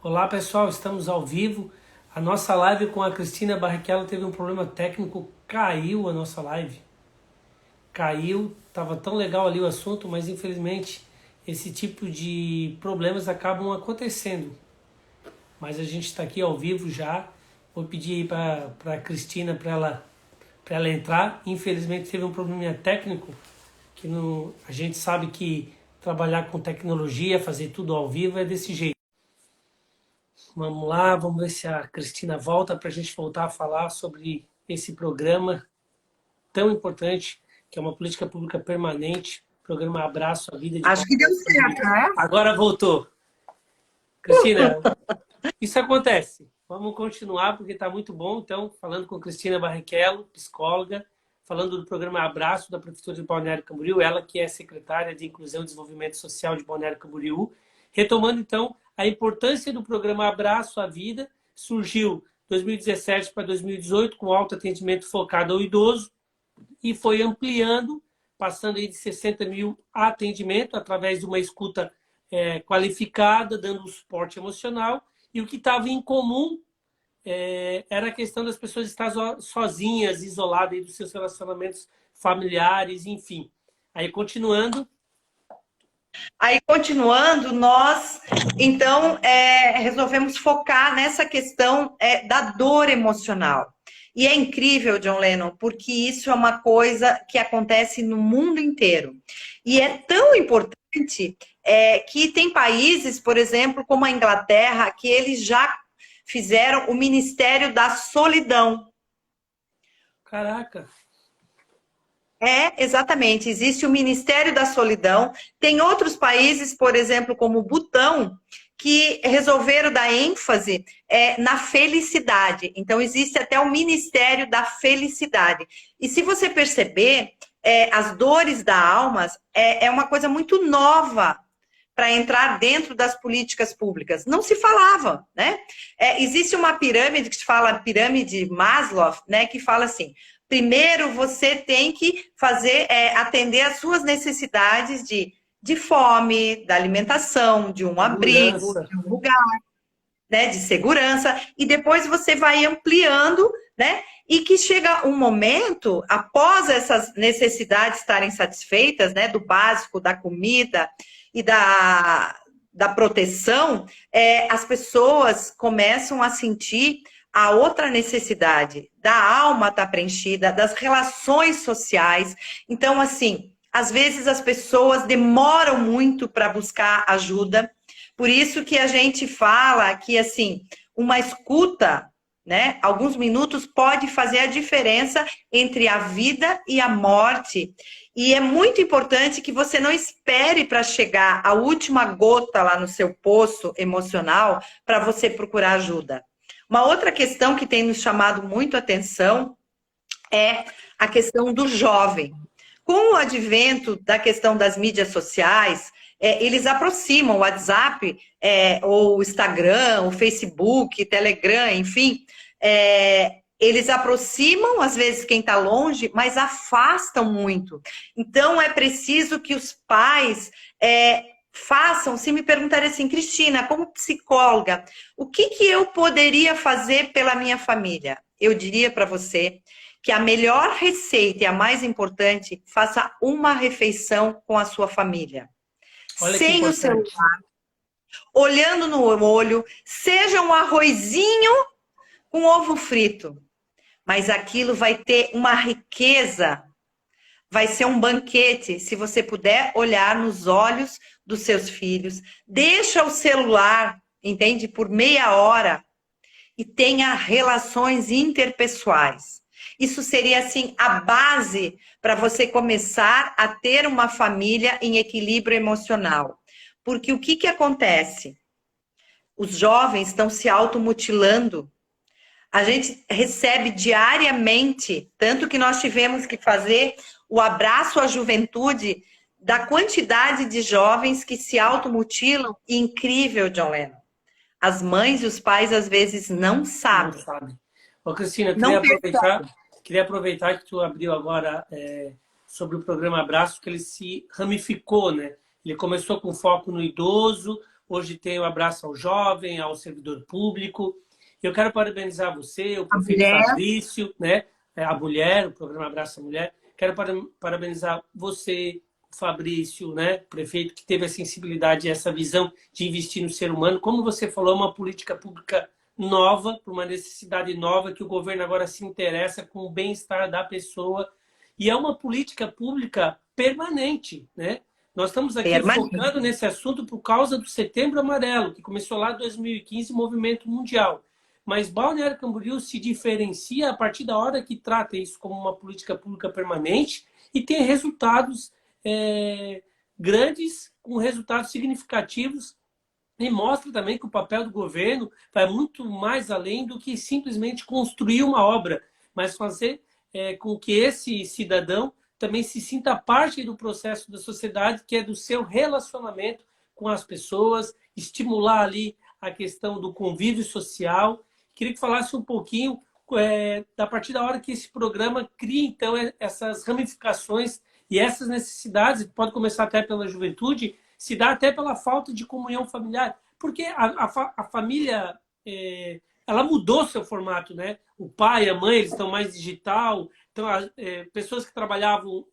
Olá pessoal, estamos ao vivo. A nossa live com a Cristina Barrichello teve um problema técnico, caiu a nossa live. Caiu, estava tão legal ali o assunto, mas infelizmente esse tipo de problemas acabam acontecendo. Mas a gente está aqui ao vivo já. Vou pedir aí para a Cristina para ela entrar. Infelizmente teve um probleminha técnico, que não, a gente sabe que trabalhar com tecnologia, fazer tudo ao vivo é desse jeito. Vamos lá, vamos ver se a Cristina volta para a gente voltar a falar sobre esse programa tão importante, que é uma política pública permanente, programa Abraço à Vida de Acho que deu certo, né? Agora voltou. Cristina, isso acontece. Vamos continuar porque está muito bom. Então, falando com Cristina Barrichello, psicóloga, falando do programa Abraço da Prefeitura de Balneário Camboriú, ela que é secretária de Inclusão e Desenvolvimento Social de Balneário Camboriú. Retomando, então, a importância do programa Abraço à Vida, surgiu 2017 para 2018 com alto atendimento focado ao idoso e foi ampliando, passando aí de 60 mil atendimento através de uma escuta qualificada, dando um suporte emocional. E o que estava em comum era a questão das pessoas estarem sozinhas, isoladas aí dos seus relacionamentos familiares, enfim. Aí, continuando. Aí, continuando, nós, então, resolvemos focar nessa questão da dor emocional. E é incrível, John Lennon, porque isso é uma coisa que acontece no mundo inteiro. E é tão importante que tem países, por exemplo, como a Inglaterra, que eles já fizeram o Ministério da Solidão. Caraca! Exatamente. Existe o Ministério da Solidão. Tem outros países, por exemplo, como o Butão, que resolveram dar ênfase na felicidade. Então, existe até o Ministério da Felicidade. E se você perceber, as dores da alma é uma coisa muito nova para entrar dentro das políticas públicas. Não se falava, né? Existe uma pirâmide que se fala pirâmide Maslow, né? Que fala assim: primeiro você tem que atender às suas necessidades de fome, da alimentação, de um abrigo, Segurança. de um lugar, né? De segurança, e depois você vai ampliando, né? E que chega um momento, após essas necessidades estarem satisfeitas, né? Do básico, da comida e da proteção, as pessoas começam a sentir a outra necessidade, da alma estar preenchida, das relações sociais. Então, assim, às vezes as pessoas demoram muito para buscar ajuda, por isso que a gente fala que, assim, uma escuta, né, alguns minutos pode fazer a diferença entre a vida e a morte. E é muito importante que você não espere para chegar a última gota lá no seu poço emocional para você procurar ajuda. Uma outra questão que tem nos chamado muito a atenção é a questão do jovem. Com o advento da questão das mídias sociais, eles aproximam o WhatsApp, ou o Instagram, o Facebook, Telegram, enfim, eles aproximam, às vezes, quem está longe, mas afastam muito. Então, é preciso que os pais façam, se me perguntarem assim, Cristina, como psicóloga, o que eu poderia fazer pela minha família? Eu diria para você que a melhor receita e a mais importante, faça uma refeição com a sua família. Olha que Sem o importante. celular, olhando no olho, seja um arrozinho com ovo frito, mas aquilo vai ter uma riqueza, vai ser um banquete, se você puder olhar nos olhos dos seus filhos, deixa o celular, entende, por meia hora e tenha relações interpessoais. Isso seria, assim, a base para você começar a ter uma família em equilíbrio emocional. Porque o que acontece? Os jovens estão se automutilando. A gente recebe diariamente, tanto que nós tivemos que fazer o abraço à juventude da quantidade de jovens que se automutilam. Incrível, John Lennon. As mães e os pais, às vezes, não Não sabem. sabe. Ô, Cristina, eu Não percebem. queria aproveitar que tu abriu agora sobre o programa Abraço, que ele se ramificou, né? Ele começou com foco no idoso, hoje tem o Abraço ao Jovem, ao Servidor Público. Eu quero parabenizar você, o A prefeito mulher. Fabrício, né? A mulher, o programa Abraço à Mulher. Quero parabenizar você, o Fabrício, né? Prefeito que teve a sensibilidade e essa visão de investir no ser humano. Como você falou, é uma política pública nova, por uma necessidade nova, que o governo agora se interessa com o bem-estar da pessoa. E é uma política pública permanente, né? Nós estamos aqui focando nesse assunto por causa do Setembro Amarelo, que começou lá em 2015, movimento mundial. Mas Balneário Camboriú se diferencia a partir da hora que trata isso como uma política pública permanente e tem resultados grandes, com resultados significativos, e mostra também que o papel do governo vai muito mais além do que simplesmente construir uma obra, mas fazer com que esse cidadão também se sinta parte do processo da sociedade, que é do seu relacionamento com as pessoas, estimular ali a questão do convívio social. Queria que falasse um pouquinho da partir da hora que esse programa cria, então, essas ramificações e essas necessidades, pode começar até pela juventude, se dá até pela falta de comunhão familiar, porque a família ela mudou seu formato, né? O pai, a mãe, eles estão mais digital, então pessoas que trabalhavam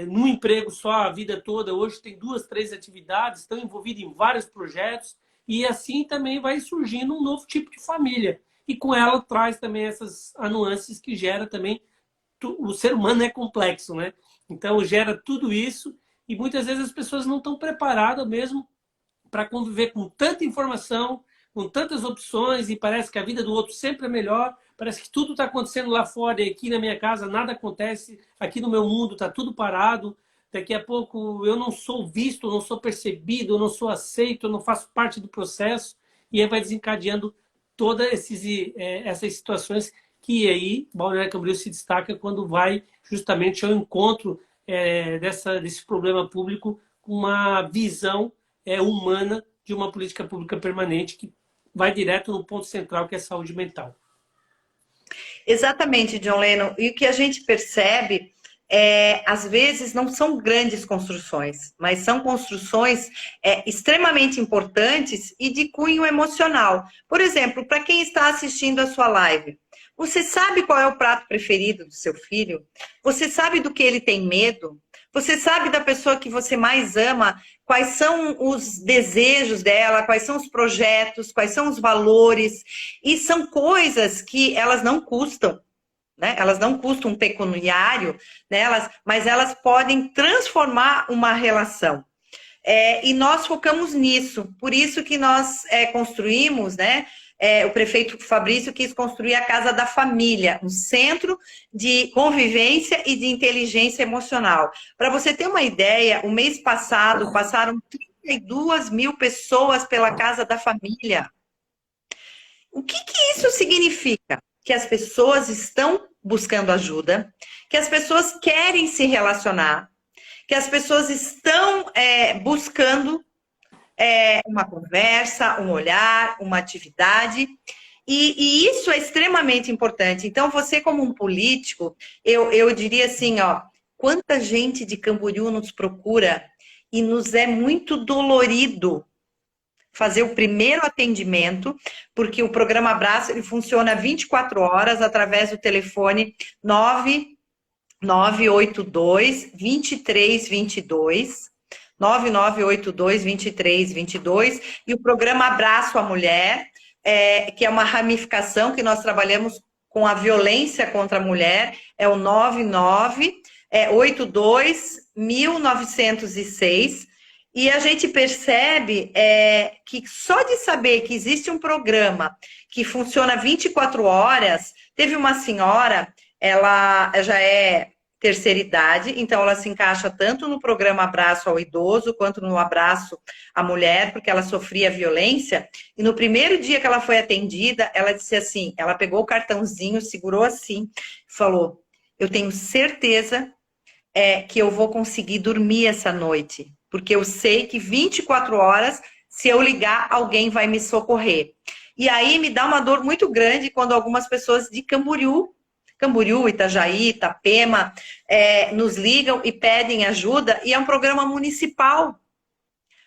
num emprego só a vida toda, hoje tem 2, 3 atividades, estão envolvidos em vários projetos, e assim também vai surgindo um novo tipo de família. E com ela traz também essas nuances que gera também... O ser humano é complexo, né? Então gera tudo isso e muitas vezes as pessoas não estão preparadas mesmo para conviver com tanta informação, com tantas opções, e parece que a vida do outro sempre é melhor, parece que tudo está acontecendo lá fora e aqui na minha casa nada acontece, aqui no meu mundo está tudo parado. Daqui a pouco eu não sou visto, eu não sou percebido, eu não sou aceito, eu não faço parte do processo. E aí vai desencadeando todas essas situações que aí Balneário Camboriú se destaca quando vai justamente ao encontro desse problema público com uma visão humana de uma política pública permanente que vai direto no ponto central, que é a saúde mental. Exatamente, John Lennon. E o que a gente percebe às vezes não são grandes construções, mas são construções extremamente importantes e de cunho emocional. Por exemplo, para quem está assistindo a sua live, você sabe qual é o prato preferido do seu filho? Você sabe do que ele tem medo? Você sabe da pessoa que você mais ama? Quais são os desejos dela? Quais são os projetos? Quais são os valores? E são coisas que elas não custam. Né? Elas não custam um pecuniário, né? Mas elas podem transformar uma relação. E nós focamos nisso, por isso que nós construímos, né? O prefeito Fabrício quis construir a Casa da Família, um centro de convivência e de inteligência emocional. Para você ter uma ideia, o mês passado passaram 32 mil pessoas pela Casa da Família. O que isso significa? Que as pessoas estão buscando ajuda, que as pessoas querem se relacionar, que as pessoas estão buscando uma conversa, um olhar, uma atividade, e isso é extremamente importante. Então, você como um político, eu diria assim, ó, quanta gente de Camboriú nos procura e nos é muito dolorido fazer o primeiro atendimento, porque o programa Abraço ele funciona 24 horas através do telefone 9982 2322, 9982 2322, e o programa Abraço à Mulher, que é uma ramificação que nós trabalhamos com a violência contra a mulher, é o 9982 1906. E a gente percebe que só de saber que existe um programa que funciona 24 horas, teve uma senhora, ela já é terceira idade, então ela se encaixa tanto no programa Abraço ao Idoso, quanto no Abraço à Mulher, porque ela sofria violência, e no primeiro dia que ela foi atendida, ela disse assim, ela pegou o cartãozinho, segurou assim, falou, eu tenho certeza que eu vou conseguir dormir essa noite, porque eu sei que 24 horas, se eu ligar, alguém vai me socorrer. E aí me dá uma dor muito grande quando algumas pessoas de Camboriú, Itajaí, Itapema, nos ligam e pedem ajuda, e é um programa municipal.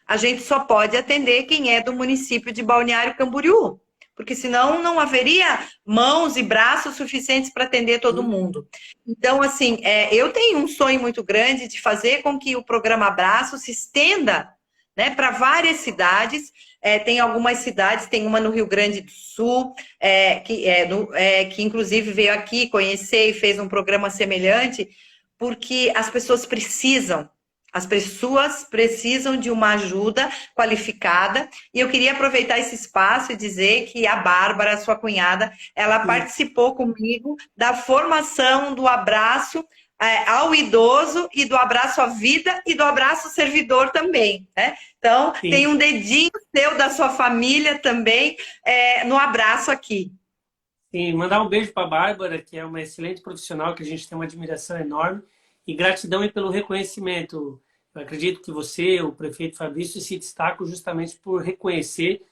a gente só pode atender quem é do município de Balneário Camboriú, porque senão não haveria mãos e braços suficientes para atender todo mundo. Então, assim, eu tenho um sonho muito grande de fazer com que o programa Abraço se estenda, né, para várias cidades. Tem algumas cidades, tem uma no Rio Grande do Sul, que inclusive veio aqui conhecer e fez um programa semelhante, porque as pessoas precisam de uma ajuda qualificada, e eu queria aproveitar esse espaço e dizer que a Bárbara, sua cunhada, ela participou comigo da formação do abraço ao idoso e do abraço à vida e do abraço servidor também, né? Então, tem um dedinho seu da sua família também no abraço aqui. Sim, mandar um beijo para a Bárbara, que é uma excelente profissional, que a gente tem uma admiração enorme, e gratidão aí pelo reconhecimento. Eu acredito que você, o prefeito Fabrício, se destacam justamente por reconhecer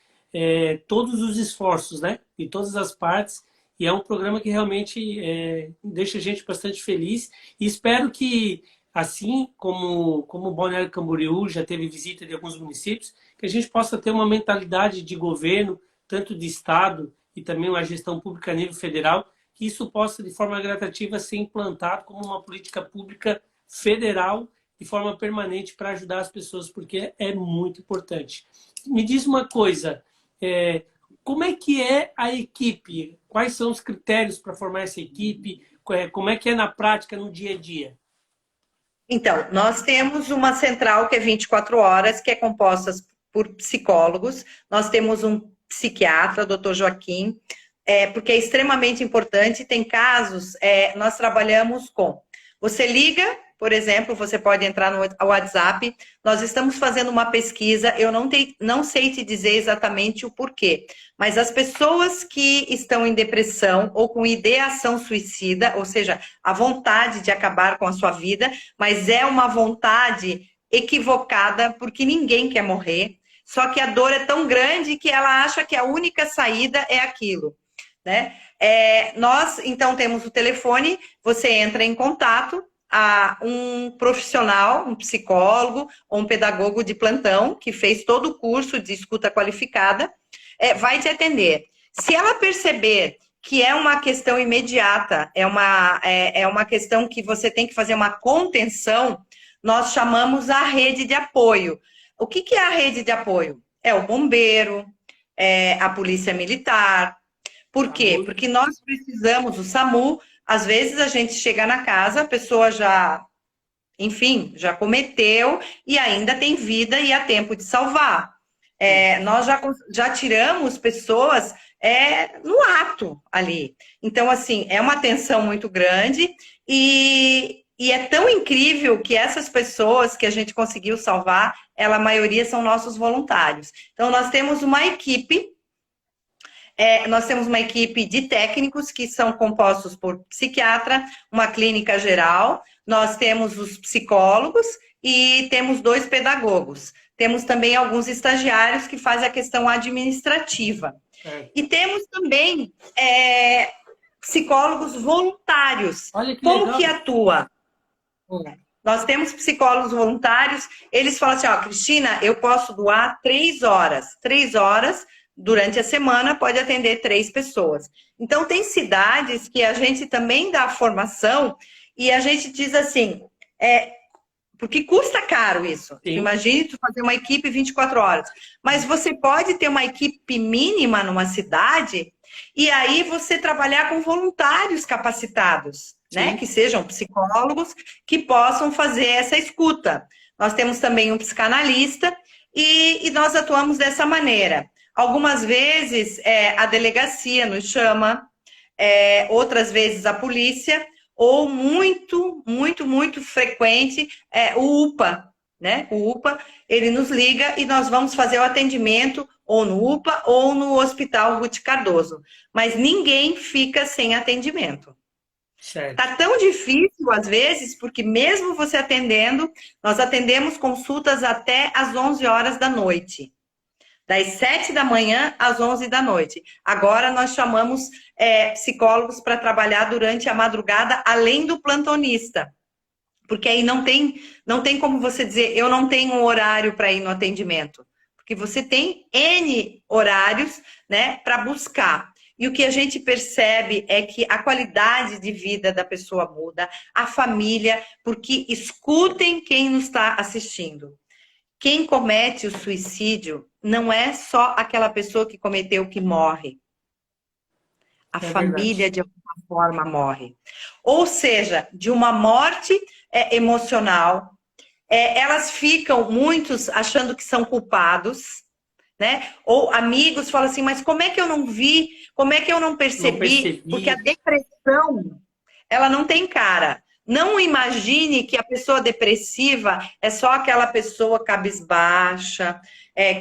todos os esforços, né, de todas as partes, e é um programa que realmente deixa a gente bastante feliz, e espero que, assim como Balneário Camboriú já teve visita de alguns municípios, que a gente possa ter uma mentalidade de governo, tanto de Estado e também uma gestão pública a nível federal, que isso possa, de forma gradativa, ser implantado como uma política pública federal de forma permanente para ajudar as pessoas, porque é muito importante. Me diz uma coisa, como é que é a equipe? Quais são os critérios para formar essa equipe? Como é que é na prática, no dia a dia? Então, nós temos uma central que é 24 horas, que é composta por psicólogos. Nós temos um psiquiatra, doutor Joaquim, porque é extremamente importante. Tem casos, nós trabalhamos com... Você liga, por exemplo, você pode entrar no WhatsApp. Nós estamos fazendo uma pesquisa, eu não sei te dizer exatamente o porquê, mas as pessoas que estão em depressão ou com ideação suicida, ou seja, a vontade de acabar com a sua vida, mas é uma vontade equivocada, porque ninguém quer morrer, só que a dor é tão grande que ela acha que a única saída é aquilo, né? Nós, então, temos o telefone, você entra em contato, a um profissional, um psicólogo ou um pedagogo de plantão, que fez todo o curso de escuta qualificada, vai te atender. Se ela perceber que é uma questão imediata, é uma questão que você tem que fazer uma contenção, nós chamamos a rede de apoio. O que é a rede de apoio? É o bombeiro, a polícia militar. Por quê? Porque nós precisamos, o SAMU, às vezes a gente chega na casa, a pessoa já, enfim, já cometeu e ainda tem vida e há tempo de salvar. Nós já tiramos pessoas no ato ali. Então, assim, é uma tensão muito grande e é tão incrível que essas pessoas que a gente conseguiu salvar, a maioria são nossos voluntários. Então, nós temos uma equipe de técnicos que são compostos por psiquiatra, uma clínica geral, nós temos os psicólogos e temos 2 pedagogos. Temos também alguns estagiários que fazem a questão administrativa. E temos também psicólogos voluntários. Como que atua? Nós temos psicólogos voluntários, eles falam assim, Cristina, eu posso doar 3 horas. 3 horas durante a semana pode atender 3 pessoas. Então, tem cidades que a gente também dá formação e a gente diz assim, porque custa caro isso. Imagine tu fazer uma equipe 24 horas. Mas você pode ter uma equipe mínima numa cidade e aí você trabalhar com voluntários capacitados, né? Que sejam psicólogos que possam fazer essa escuta. Nós temos também um psicanalista e nós atuamos dessa maneira. Algumas vezes a delegacia nos chama, outras vezes a polícia, ou muito, muito, muito frequente o UPA, né? O UPA, ele nos liga e nós vamos fazer o atendimento ou no UPA ou no Hospital Ruth Cardoso. Mas ninguém fica sem atendimento. Certo. Tá tão difícil, às vezes, porque mesmo você atendendo, nós atendemos consultas até às 11 horas da noite. Das 7 da manhã às 11 da noite. Agora nós chamamos psicólogos para trabalhar durante a madrugada, além do plantonista. Porque aí não tem como você dizer, eu não tenho um horário para ir no atendimento. Porque você tem N horários, né, para buscar. E o que a gente percebe é que a qualidade de vida da pessoa muda, a família, porque escutem quem nos está assistindo. Quem comete o suicídio não é só aquela pessoa que cometeu que morre. A família, de alguma forma, morre. Ou seja, de uma morte emocional, elas ficam, muitos, achando que são culpados, né? Ou amigos falam assim, mas como é que eu não vi? Como é que eu não percebi? Porque a depressão, ela não tem cara. Não imagine que a pessoa depressiva é só aquela pessoa cabisbaixa,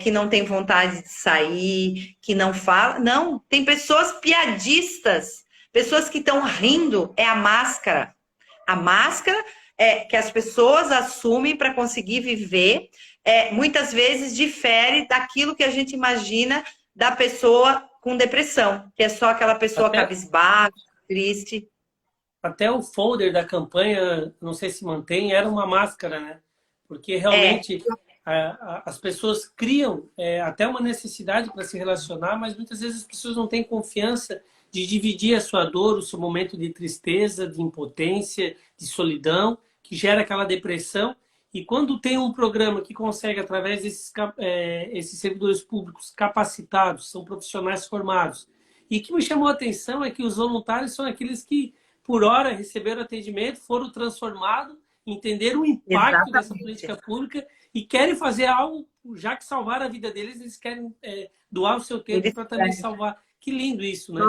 que não tem vontade de sair, que não fala. Não, tem pessoas piadistas, pessoas que estão rindo, é a máscara. A máscara que as pessoas assumem para conseguir viver, muitas vezes difere daquilo que a gente imagina da pessoa com depressão, que é só aquela pessoa cabisbaixa, triste. Até o folder da campanha, não sei se mantém, era uma máscara, né? Porque realmente as pessoas criam até uma necessidade para se relacionar, mas muitas vezes as pessoas não têm confiança de dividir a sua dor, o seu momento de tristeza, de impotência, de solidão, que gera aquela depressão. E quando tem um programa que consegue, através esses servidores públicos capacitados, são profissionais formados, e o que me chamou a atenção é que os voluntários são aqueles que, por hora, receberam atendimento, foram transformados, entenderam o impacto dessa política pública e querem fazer algo, já que salvar a vida deles, eles querem doar o seu tempo para também salvar. Que lindo isso, né?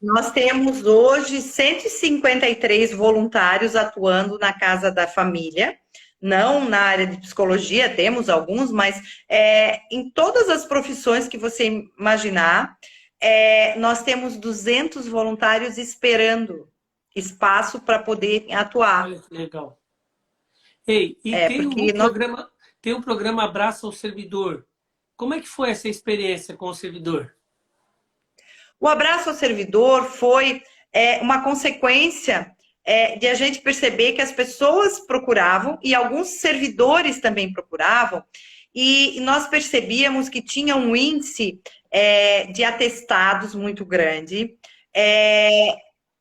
Nós temos hoje 153 voluntários atuando na Casa da Família, não na área de psicologia, temos alguns, mas em todas as profissões que você imaginar, nós temos 200 voluntários esperando espaço para poder atuar. Olha que legal. Ei, e tem um programa Abraço ao Servidor. Como é que foi essa experiência com o servidor? O Abraço ao Servidor foi uma consequência de a gente perceber que as pessoas procuravam, e alguns servidores também procuravam, e nós percebíamos que tinha um índice de atestados muito grande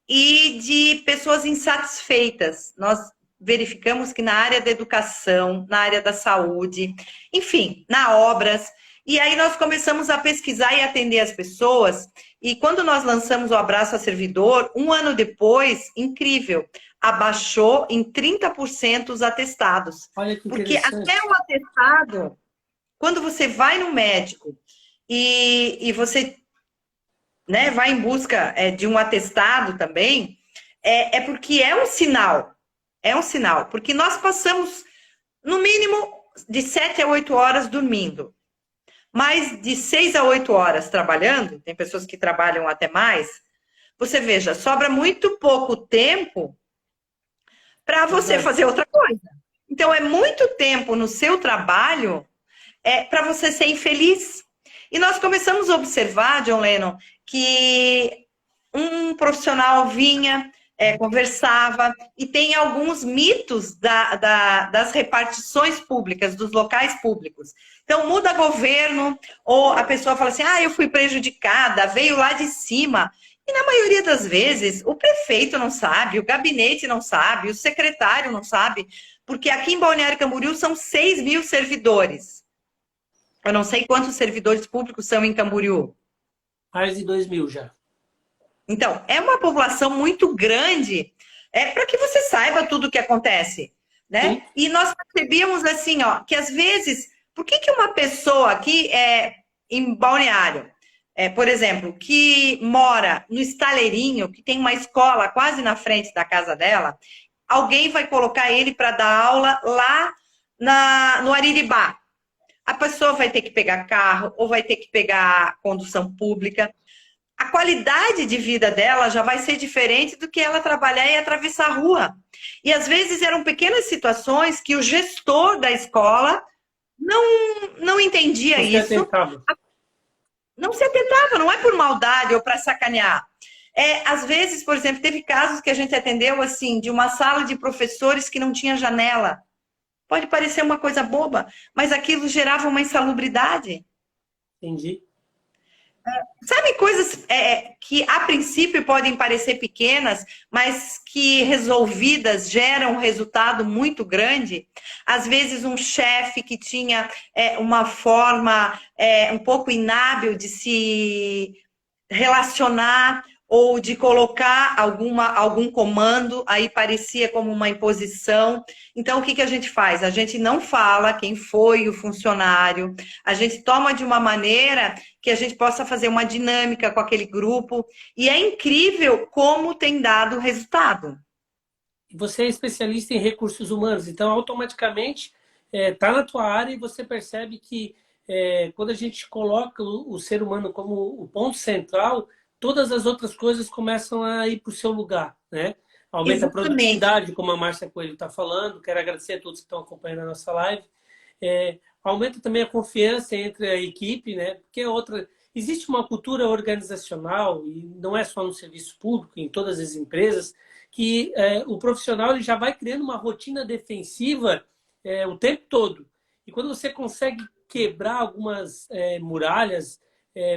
e de pessoas insatisfeitas. Nós verificamos que na área da educação, na área da saúde, enfim, na obras. E aí nós começamos a pesquisar e atender as pessoas. E quando nós lançamos o Abraço a Servidor, um ano depois, incrível, abaixou em 30% os atestados. Olha que porque até o atestado, quando você vai no médico e você vai em busca de um atestado também, porque é um sinal. É um sinal. Porque nós passamos, no mínimo, de 7 a 8 horas dormindo. Mais de 6 a 8 horas trabalhando, tem pessoas que trabalham até mais, você veja, sobra muito pouco tempo para você fazer outra coisa. Então, é muito tempo no seu trabalho para você ser infeliz. E nós começamos a observar, John Lennon, que um profissional vinha, conversava, e tem alguns mitos das repartições públicas, dos locais públicos. Então, muda governo, ou a pessoa fala assim, eu fui prejudicada, veio lá de cima. E na maioria das vezes, o prefeito não sabe, o gabinete não sabe, o secretário não sabe, porque aqui em Balneário Camboriú são 6 mil servidores. Eu não sei quantos servidores públicos são em Camboriú. Mais de 2 mil já. Então, é uma população muito grande para que você saiba tudo o que acontece, né? Sim. E nós percebíamos assim, que às vezes, por que uma pessoa aqui em Balneário, por exemplo, que mora no Estaleirinho, que tem uma escola quase na frente da casa dela, alguém vai colocar ele para dar aula lá no Ariribá. A pessoa vai ter que pegar carro ou vai ter que pegar condução pública. A qualidade de vida dela já vai ser diferente do que ela trabalhar e atravessar a rua. E às vezes eram pequenas situações que o gestor da escola não entendia isso. Não se atentava, não é por maldade ou para sacanear. Às vezes, por exemplo, teve casos que a gente atendeu assim, de uma sala de professores que não tinha janela. Pode parecer uma coisa boba, mas aquilo gerava uma insalubridade. Entendi. Sabe, coisas que a princípio podem parecer pequenas, mas que resolvidas geram um resultado muito grande? Às vezes um chefe que tinha uma forma um pouco inábil de se relacionar ou de colocar algum comando, aí parecia como uma imposição. Então, o que, que a gente faz? A gente não fala quem foi o funcionário, a gente toma de uma maneira que a gente possa fazer uma dinâmica com aquele grupo, e é incrível como tem dado resultado. Você é especialista em recursos humanos, então automaticamente está na tua área e você percebe que quando a gente coloca o ser humano como o ponto central, todas as outras coisas começam a ir para o seu lugar, né? Aumenta a Exatamente. produtividade, como a Márcia Coelho está falando. Quero agradecer a todos que estão acompanhando a nossa live. Aumenta também a confiança entre a equipe, né? Porque existe uma cultura organizacional, e não é só no serviço público, em todas as empresas, que o profissional ele já vai criando uma rotina defensiva o tempo todo. E quando você consegue quebrar algumas muralhas,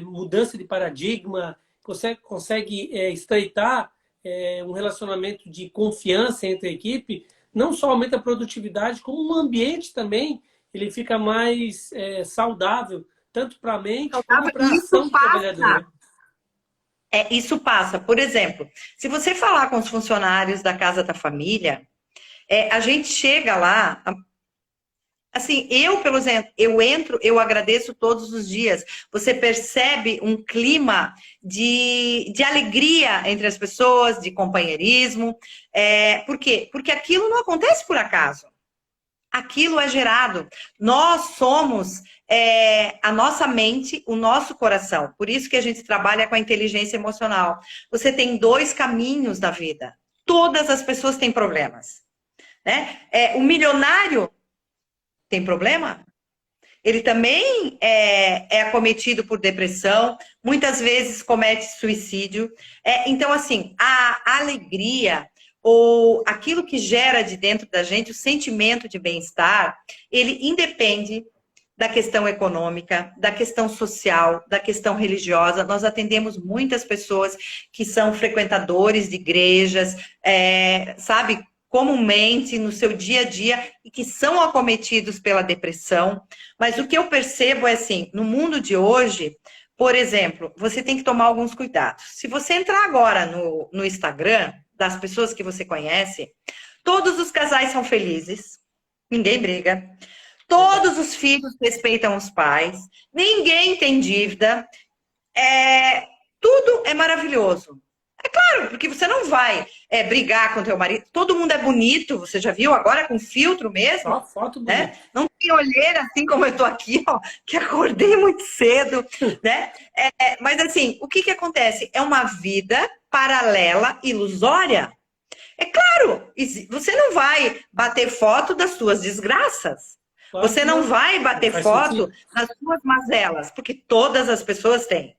mudança de paradigma, você consegue estreitar um relacionamento de confiança entre a equipe, não só aumenta a produtividade, como o ambiente também ele fica mais saudável, tanto para a mente como para a ação do trabalhador. Isso passa. Por exemplo, se você falar com os funcionários da Casa da Família, a gente chega lá. Assim, por exemplo, eu entro, eu agradeço todos os dias. Você percebe um clima de alegria entre as pessoas, de companheirismo. Por quê? Porque aquilo não acontece por acaso. Aquilo é gerado. Nós somos a nossa mente, o nosso coração. Por isso que a gente trabalha com a inteligência emocional. Você tem 2 caminhos da vida. Todas as pessoas têm problemas, né? O milionário tem problema? Ele também é acometido por depressão, muitas vezes comete suicídio. Então, assim, a alegria ou aquilo que gera de dentro da gente, o sentimento de bem-estar, ele independe da questão econômica, da questão social, da questão religiosa. Nós atendemos muitas pessoas que são frequentadores de igrejas, sabe, comumente no seu dia a dia e que são acometidos pela depressão. Mas o que eu percebo é assim, no mundo de hoje, por exemplo, você tem que tomar alguns cuidados. Se você entrar agora no Instagram das pessoas que você conhece, todos os casais são felizes, ninguém briga, todos os filhos respeitam os pais, ninguém tem dívida, tudo é maravilhoso. É claro, porque você não vai brigar com o teu marido. Todo mundo é bonito, você já viu agora com filtro mesmo? Só foto bonita. Né? Não tem olheira assim como eu tô aqui, ó, que acordei muito cedo, né? Mas assim, o que que acontece? É uma vida paralela, ilusória. É claro, você não vai bater foto das suas desgraças. Claro, você não vai bater foto das suas mazelas, porque todas as pessoas têm.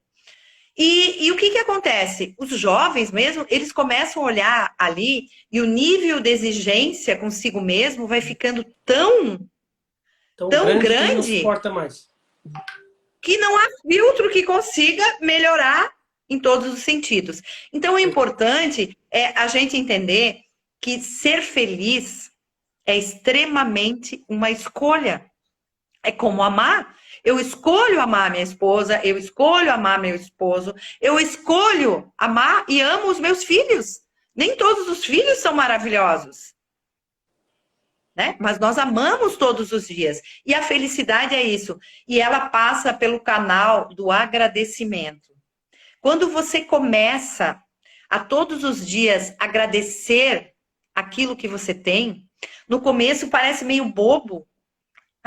E o que que acontece? Os jovens mesmo, eles começam a olhar ali e o nível de exigência consigo mesmo vai ficando tão grande que não suporta mais. Que não há filtro que consiga melhorar em todos os sentidos. Então, o importante é a gente entender que ser feliz é extremamente uma escolha. É como amar. Eu escolho amar minha esposa, eu escolho amar meu esposo, eu escolho amar e amo os meus filhos. Nem todos os filhos são maravilhosos, né? Mas nós amamos todos os dias. E a felicidade é isso. E ela passa pelo canal do agradecimento. Quando você começa a todos os dias agradecer aquilo que você tem, no começo parece meio bobo.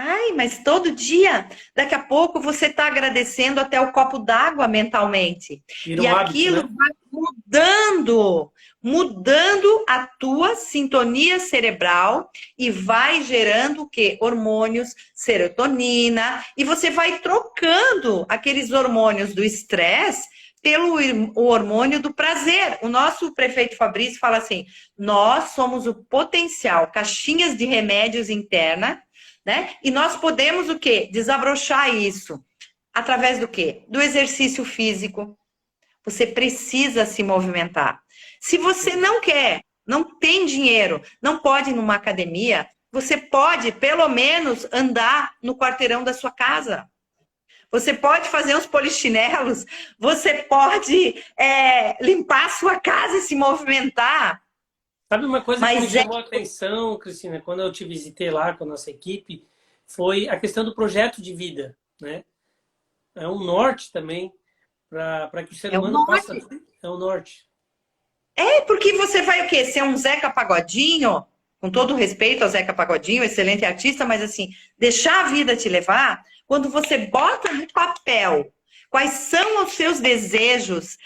Ai, mas todo dia, daqui a pouco você está agradecendo até o copo d'água mentalmente. E aquilo vai mudando a tua sintonia cerebral e vai gerando o quê? Hormônios, serotonina, e você vai trocando aqueles hormônios do estresse, o hormônio do prazer. O nosso prefeito Fabrício fala assim, nós somos o potencial, caixinhas de remédios interna, né? E nós podemos o quê? Desabrochar isso. Através do quê? Do exercício físico. Você precisa se movimentar. Se você não quer, não tem dinheiro, não pode ir numa academia, você pode, pelo menos, andar no quarteirão da sua casa. Você pode fazer uns polichinelos, você pode limpar a sua casa e se movimentar. Sabe uma coisa que me chamou a atenção, Cristina, quando eu te visitei lá com a nossa equipe, foi a questão do projeto de vida, né? É um norte também, para que o ser humano possa... É o norte. Porque você vai o quê? Ser um Zeca Pagodinho, com todo respeito ao Zeca Pagodinho, excelente artista, mas assim, deixar a vida te levar... Quando você bota no papel quais são os seus desejos,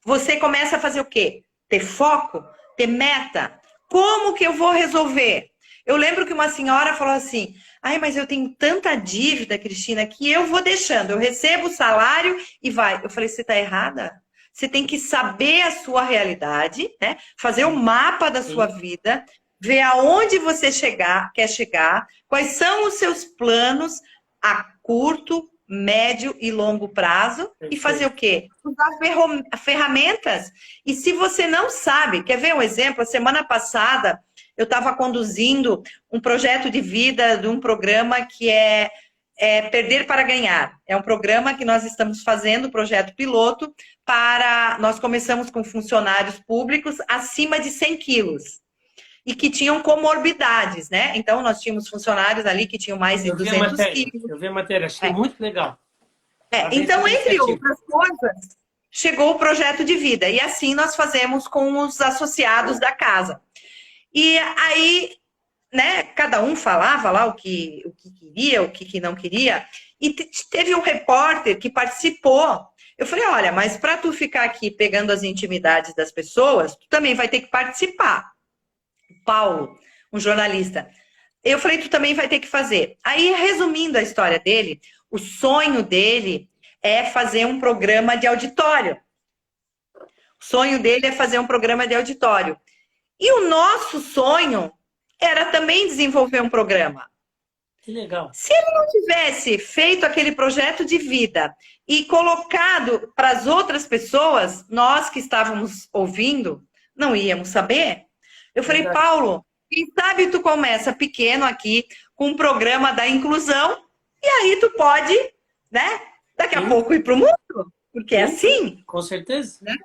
você começa a fazer o quê? Ter foco, ter meta. Como que eu vou resolver? Eu lembro que uma senhora falou assim, ai, mas eu tenho tanta dívida, Cristina, que eu vou deixando. Eu recebo o salário e vai. Eu falei, você está errada. Você tem que saber a sua realidade, né? Fazer um mapa da sua vida, ver aonde você quer chegar, quais são os seus planos a curto, médio e longo prazo. E fazer o quê? Usar ferramentas. E se você não sabe, quer ver um exemplo? A semana passada eu estava conduzindo um projeto de vida de um programa que é Perder para Ganhar. É um programa que nós estamos fazendo, projeto piloto, nós começamos com funcionários públicos acima de 100 quilos. E que tinham comorbidades, né? Então, nós tínhamos funcionários ali que tinham mais de 200 quilos. Eu vi a matéria, achei muito legal. Então, entre outras coisas, chegou o projeto de vida. E assim nós fazemos com os associados da casa. E aí, né, cada um falava lá o que queria, o que não queria. E teve um repórter que participou. Eu falei, olha, mas para tu ficar aqui pegando as intimidades das pessoas, tu também vai ter que participar. Paulo, um jornalista. Eu falei, tu também vai ter que fazer. Aí, resumindo a história dele, o sonho dele é fazer um programa de auditório. O sonho dele é fazer um programa de auditório. E o nosso sonho era também desenvolver um programa. Que legal. Se ele não tivesse feito aquele projeto de vida e colocado para as outras pessoas, nós que estávamos ouvindo, não íamos saber. Eu falei, Paulo, quem sabe tu começa pequeno aqui com um programa da inclusão e aí tu pode, né, daqui a pouco ir para o mundo, porque é assim. Com certeza. Né?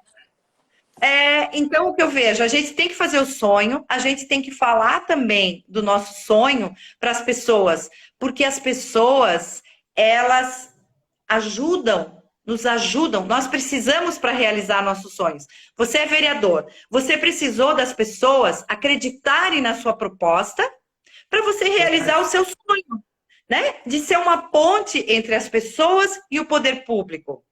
Então, o que eu vejo, a gente tem que fazer o sonho, a gente tem que falar também do nosso sonho para as pessoas, porque as pessoas, elas nos ajudam, nós precisamos para realizar nossos sonhos. Você é vereador, você precisou das pessoas acreditarem na sua proposta para você realizar o seu sonho, né? De ser uma ponte entre as pessoas e o poder público.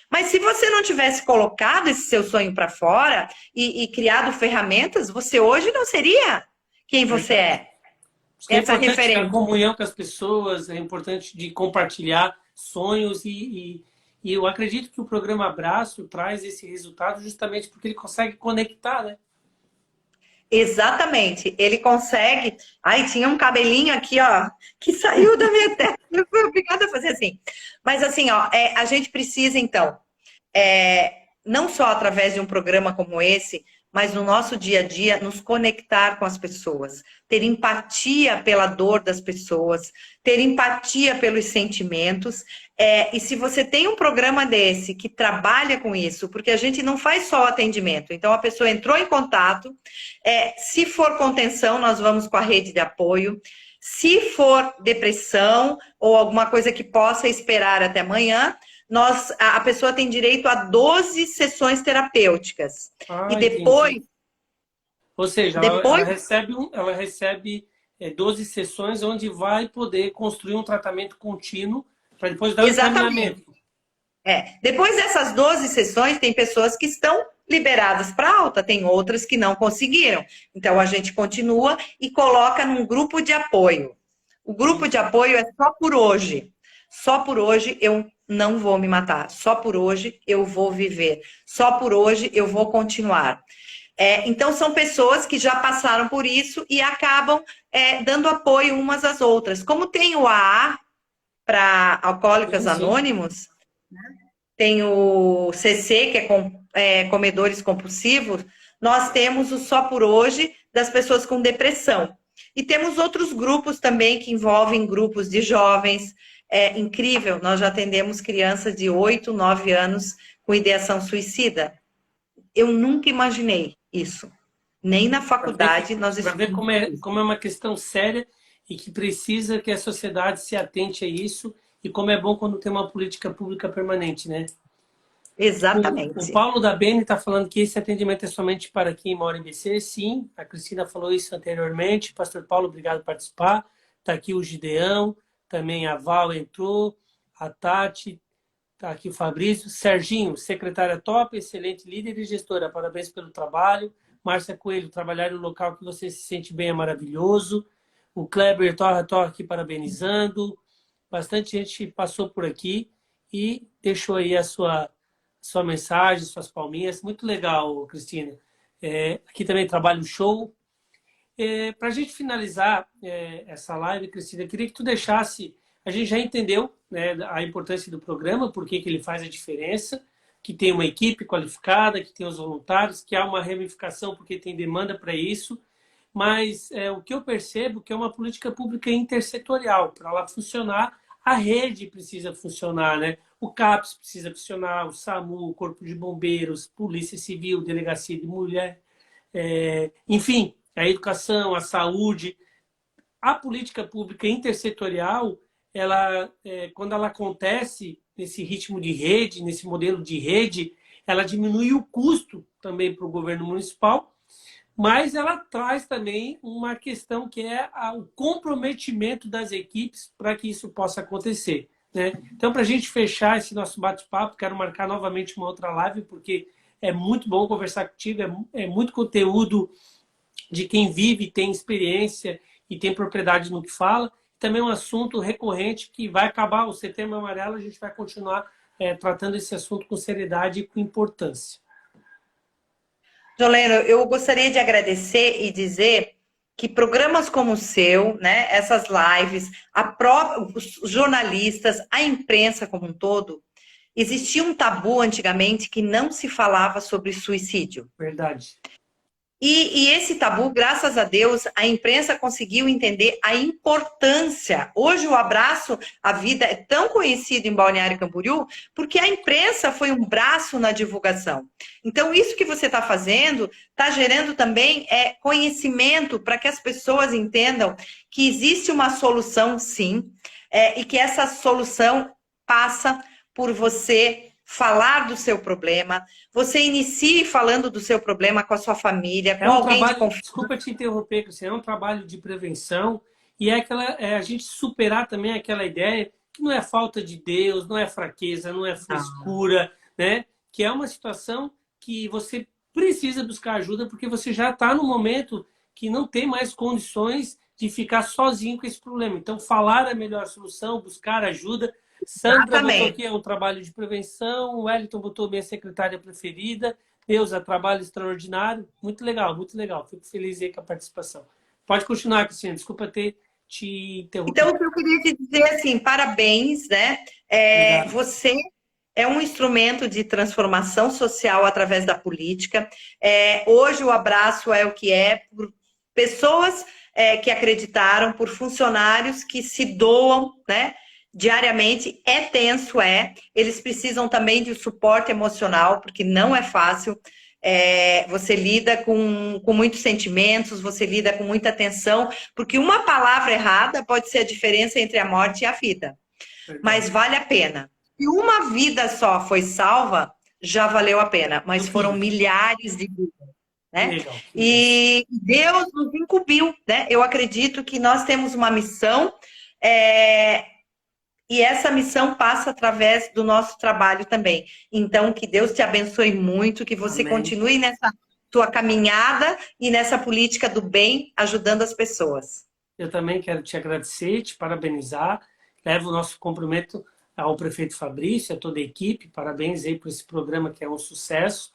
Mas se você não tivesse colocado esse seu sonho para fora e criado ferramentas, você hoje não seria quem você é. Essa referência. A comunhão com as pessoas, é importante de compartilhar sonhos e eu acredito que o programa Abraço traz esse resultado justamente porque ele consegue conectar, né? Exatamente. Ele consegue... Ai, tinha um cabelinho aqui, ó, que saiu da minha testa. Eu fui obrigada a fazer assim. Mas assim, ó, a gente precisa, então, não só através de um programa como esse, mas no nosso dia a dia, nos conectar com as pessoas, ter empatia pela dor das pessoas, ter empatia pelos sentimentos. E se você tem um programa desse que trabalha com isso, porque a gente não faz só o atendimento, então a pessoa entrou em contato, se for contenção, nós vamos com a rede de apoio, se for depressão ou alguma coisa que possa esperar até amanhã, a pessoa tem direito a 12 sessões terapêuticas. E depois... Entendi. Ou seja, ela recebe 12 sessões onde vai poder construir um tratamento contínuo para depois dar o encaminhamento. Depois dessas 12 sessões, tem pessoas que estão liberadas para alta, tem outras que não conseguiram. Então, a gente continua e coloca num grupo de apoio. O grupo de apoio é só por hoje. Só por hoje eu não vou me matar. Só por hoje eu vou viver. Só por hoje eu vou continuar. Então, são pessoas que já passaram por isso e acabam dando apoio umas às outras. Como tem o AA para Alcoólicos Sim, sim. Anônimos, tem o CC, que é comedores compulsivos, nós temos o Só por Hoje das pessoas com depressão. E temos outros grupos também que envolvem grupos de jovens. É incrível, nós já atendemos crianças de 8, 9 anos com ideação suicida. Eu nunca imaginei isso. Nem na faculdade nós Para ver estudamos isso. como é uma questão séria e que precisa que a sociedade se atente a isso e como é bom quando tem uma política pública permanente, né? O Exatamente. Paulo da Bene está falando que esse atendimento é somente para quem mora em BC. Sim, a Cristina falou isso anteriormente. Pastor Paulo, obrigado por participar. Está aqui o Gideão, também a Val entrou, a Tati, está aqui o Fabrício. Serginho, secretária top, excelente líder e gestora. Parabéns pelo trabalho. Márcia Coelho, trabalhar no local que você se sente bem é maravilhoso. O Kleber Torra aqui parabenizando. Bastante gente passou por aqui e deixou aí a sua mensagem, suas palminhas. Muito legal, Cristina. Aqui também trabalho show. Para a gente finalizar essa live, Cristina, eu queria que tu deixasse. A gente já entendeu, né, a importância do programa, por que ele faz a diferença, que tem uma equipe qualificada, que tem os voluntários, que há uma ramificação porque tem demanda para isso. Mas o que eu percebo que é uma política pública intersetorial. Para ela funcionar, a rede precisa funcionar, né? O CAPS precisa funcionar, o SAMU, o Corpo de Bombeiros, Polícia Civil, Delegacia de Mulher, enfim, a educação, a saúde. A política pública intersetorial, quando ela acontece nesse ritmo de rede, nesse modelo de rede, ela diminui o custo também para o governo municipal, mas ela traz também uma questão que é o comprometimento das equipes para que isso possa acontecer, né? Então, para a gente fechar esse nosso bate-papo, quero marcar novamente uma outra live, porque é muito bom conversar contigo, é muito conteúdo de quem vive, tem experiência e tem propriedade no que fala. Também é um assunto recorrente que vai acabar o Setembro Amarelo, a gente vai continuar tratando esse assunto com seriedade e com importância. Joleno, eu gostaria de agradecer e dizer que programas como o seu, né, essas lives, os jornalistas, a imprensa como um todo, existia um tabu antigamente que não se falava sobre suicídio. Verdade. E esse tabu, graças a Deus, a imprensa conseguiu entender a importância. Hoje o Abraço à Vida é tão conhecido em Balneário Camboriú porque a imprensa foi um braço na divulgação. Então, isso que você está fazendo está gerando também conhecimento para que as pessoas entendam que existe uma solução, sim, e que essa solução passa por você falar do seu problema, você inicie falando do seu problema com a sua família, com alguém de confiança. Desculpa te interromper, Cristiano, é um trabalho de prevenção e a gente superar também aquela ideia que não é falta de Deus, não é fraqueza, não é frescura, né? Que é uma situação que você precisa buscar ajuda porque você já está no momento que não tem mais condições de ficar sozinho com esse problema. Então, falar é a melhor solução, buscar ajuda. Sandra botou aqui um trabalho de prevenção, o Wellington botou minha secretária preferida, Deusa, trabalho extraordinário, muito legal, fico feliz aí com a participação. Pode continuar, Cristina, desculpa ter te interrompido. Então, o que eu queria te dizer assim, parabéns, né? Você é um instrumento de transformação social através da política. Hoje o abraço é o que é, por pessoas que acreditaram, por funcionários que se doam, né? Diariamente, é tenso, eles precisam também de suporte emocional, porque não é fácil, você lida com muitos sentimentos, você lida com muita tensão, porque uma palavra errada pode ser a diferença entre a morte e a vida, mas vale a pena. Se uma vida só foi salva, já valeu a pena, mas foram milhares de vidas, né? E Deus nos incumbiu, né? Eu acredito que nós temos uma missão, e essa missão passa através do nosso trabalho também. Então, que Deus te abençoe muito, que você continue nessa tua caminhada e nessa política do bem, ajudando as pessoas. Eu também quero te agradecer, te parabenizar. levo o nosso cumprimento ao prefeito Fabrício, a toda a equipe. Parabéns aí por esse programa que é um sucesso,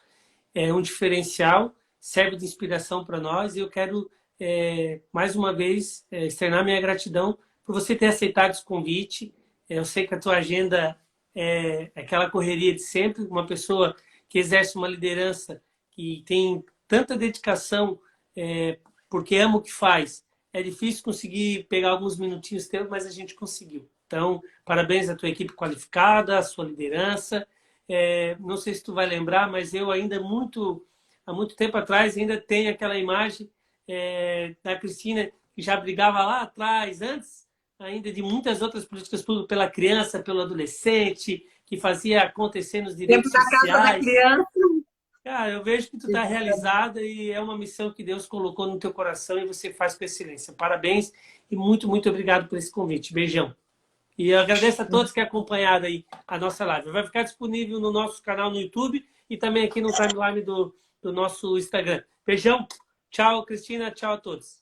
é um diferencial, serve de inspiração para nós. E eu quero, mais uma vez, externar minha gratidão por você ter aceitado esse convite. Eu sei que a tua agenda é aquela correria de sempre, uma pessoa que exerce uma liderança que tem tanta dedicação, porque ama o que faz. É difícil conseguir pegar alguns minutinhos teus, mas a gente conseguiu. Então, parabéns à tua equipe qualificada, à sua liderança. Não sei se tu vai lembrar, mas eu ainda há muito tempo atrás ainda tenho aquela imagem da Cristina que já brigava lá atrás, antes ainda de muitas outras políticas públicas, pela criança, pelo adolescente, que fazia acontecer nos direitos Tempo da Casa da sociais. Criança. Cara, eu vejo que tu está realizada e é uma missão que Deus colocou no teu coração e você faz com excelência. Parabéns e muito, muito obrigado por esse convite. Beijão. E eu agradeço a todos que acompanharam aí a nossa live. Vai ficar disponível no nosso canal no YouTube e também aqui no timeline do nosso Instagram. Beijão. Tchau, Cristina. Tchau a todos.